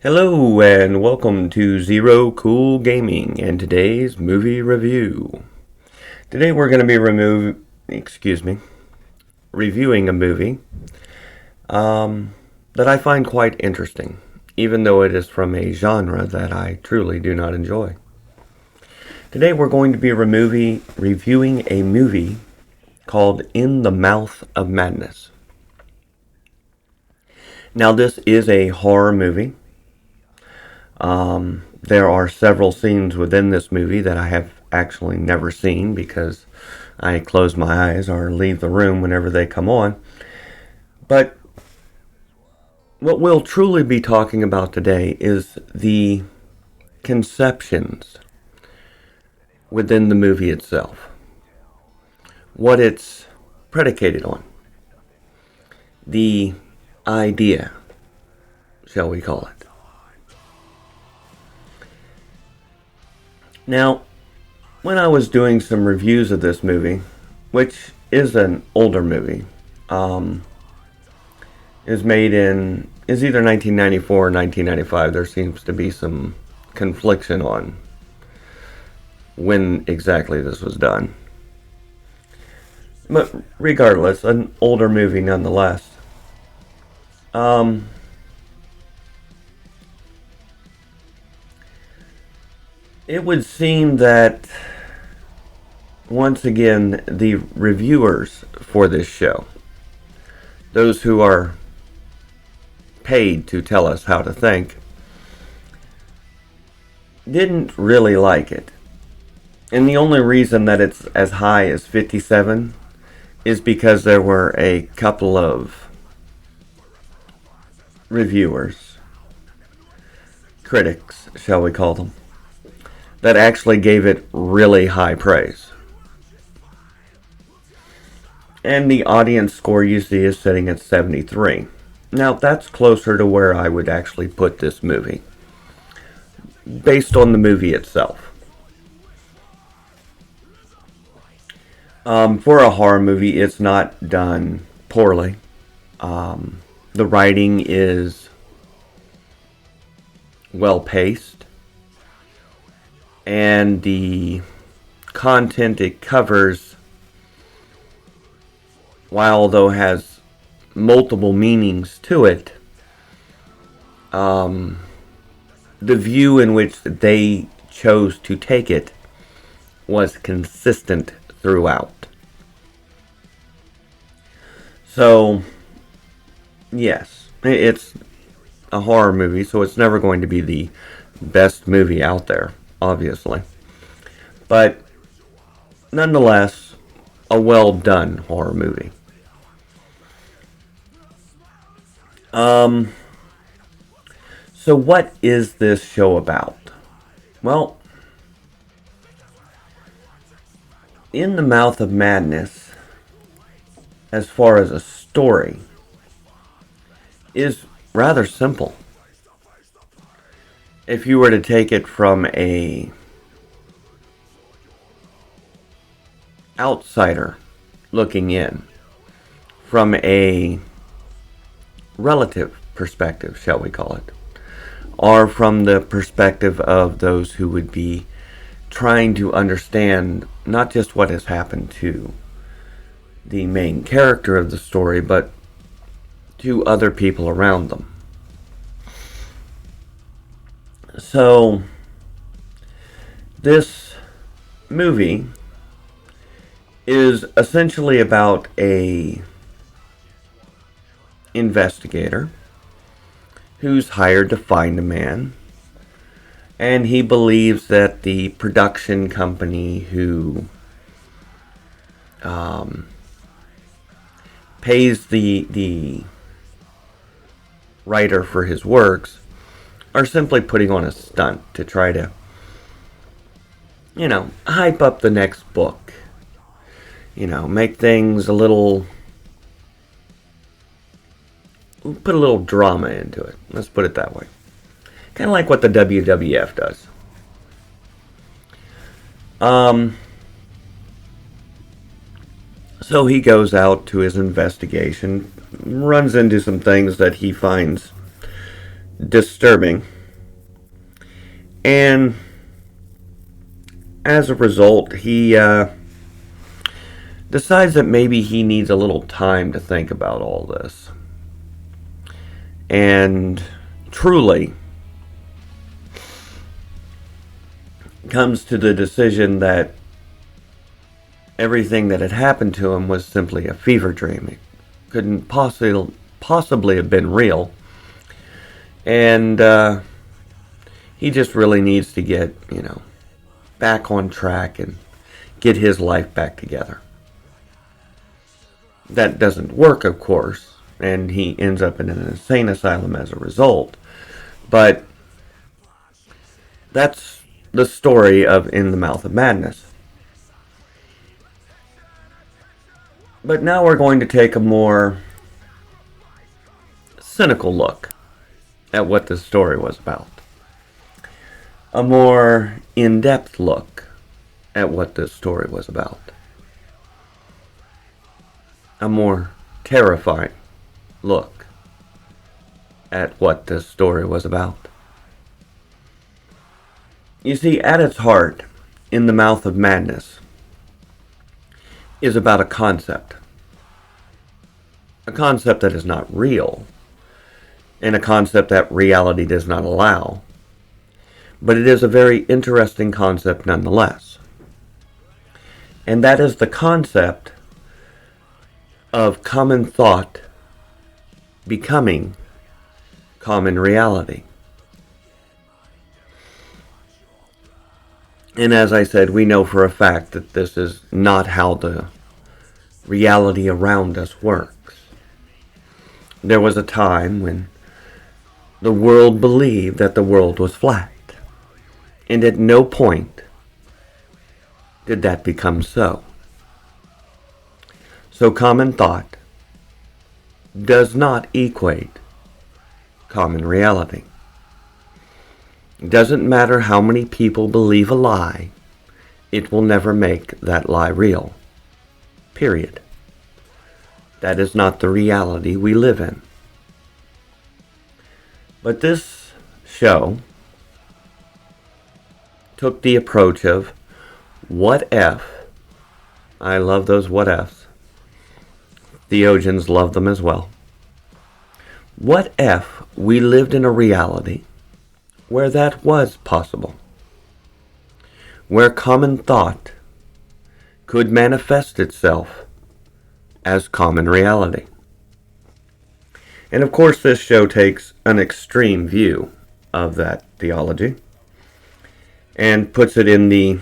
Hello and welcome to Zero Cool Gaming and today's movie review. Today we're going to be reviewing a movie that I find quite interesting, even though it is from a genre that I truly do not enjoy. Today we're going to be reviewing a movie called In the Mouth of Madness. Now this is a horror movie. There are several scenes within this movie that I have actually never seen because I close my eyes or leave the room whenever they come on. But what we'll truly be talking about today is the conceptions within the movie itself. What it's predicated on. The idea, shall we call it. Now, when I was doing some reviews of this movie, which is an older movie, is either 1994 or 1995. There seems to be some confliction on when exactly this was done. But regardless, an older movie nonetheless. It would seem that, once again, the reviewers for this show, those who are paid to tell us how to think, didn't really like it. And the only reason that it's as high as 57 is because there were a couple of reviewers, critics, shall we call them, that actually gave it really high praise. And the audience score you see is sitting at 73. Now, that's closer to where I would actually put this movie, based on the movie itself. For a horror movie, it's not done poorly. The writing is well-paced, and the content it covers, while though has multiple meanings to it, the view in which they chose to take it was consistent throughout. So, yes, it's a horror movie, so it's never going to be the best movie out there, obviously. But, nonetheless, a well-done horror movie. So what is this show about? Well, In the Mouth of Madness, as far as a story, is rather simple. If you were to take it from a outsider looking in, from a relative perspective, shall we call it, or from the perspective of those who would be trying to understand not just what has happened to the main character of the story, but to other people around them. So, this movie is essentially about a investigator who's hired to find a man, and he believes that the production company who pays the writer for his works are simply putting on a stunt to try to, hype up the next book. Make things put a little drama into it. Let's put it that way. Kind of like what the WWF does. So he goes out to his investigation, runs into some things that he finds disturbing. And as a result, he decides that maybe he needs a little time to think about all this. And truly comes to the decision that everything that had happened to him was simply a fever dream. It couldn't possibly have been real. And he just really needs to get, back on track and get his life back together. That doesn't work, of course, and he ends up in an insane asylum as a result. But that's the story of In the Mouth of Madness. But now we're going to take a more cynical look at what this story was about. A more in-depth look at what this story was about. A more terrifying look at what this story was about. You see, at its heart, In the Mouth of Madness is about a concept. A concept that is not real, and a concept that reality does not allow. But it is a very interesting concept nonetheless. And that is the concept of common thought becoming common reality. And as I said, we know for a fact that this is not how the reality around us works. There was a time when the world believed that the world was flat. And at no point did that become so. So common thought does not equate common reality. It doesn't matter how many people believe a lie, it will never make that lie real. Period. That is not the reality we live in. But this show took the approach of what if. I love those what ifs. Theologians love them as well. What if we lived in a reality where that was possible? Where common thought could manifest itself as common reality. And of course this show takes an extreme view of that theology and puts it in the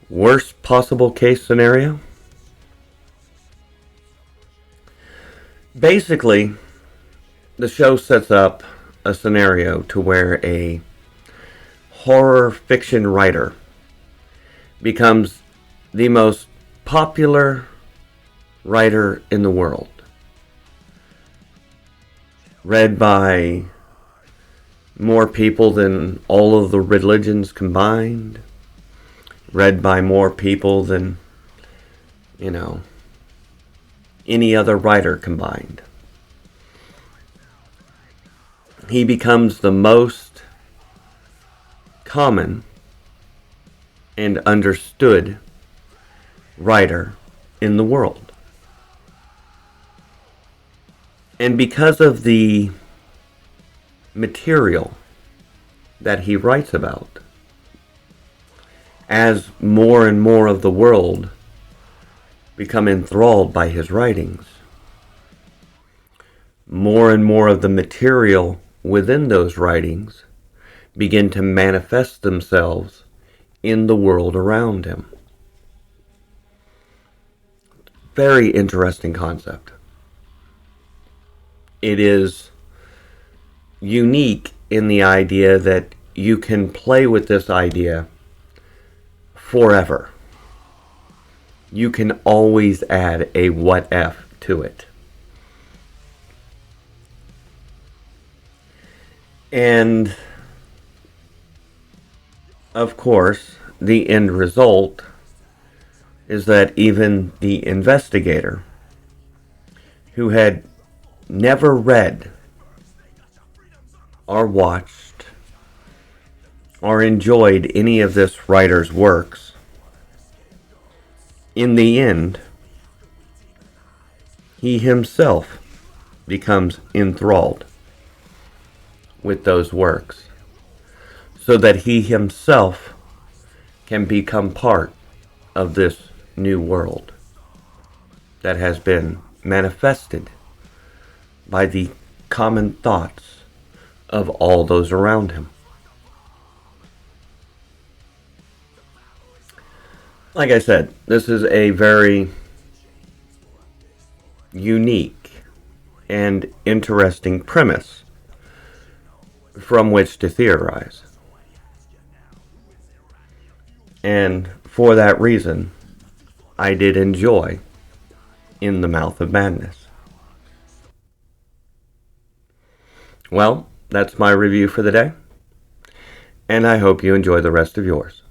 worst possible case scenario. Basically, the show sets up a scenario to where a horror fiction writer becomes the most popular writer in the world. Read by more people than all of the religions combined. Read by more people than, any other writer combined. He becomes the most common and understood writer in the world. And because of the material that he writes about, as more and more of the world become enthralled by his writings, more and more of the material within those writings begin to manifest themselves in the world around him. Very interesting concept. It is unique in the idea that you can play with this idea forever. You can always add a what if to it. And of course, the end result is that even the investigator, who had never read or watched or enjoyed any of this writer's works, in the end, he himself becomes enthralled with those works, so that he himself can become part of this new world that has been manifested by the common thoughts of all those around him. Like I said, this is a very unique and interesting premise from which to theorize. And for that reason, I did enjoy In the Mouth of Madness. Well, that's my review for the day, and I hope you enjoy the rest of yours.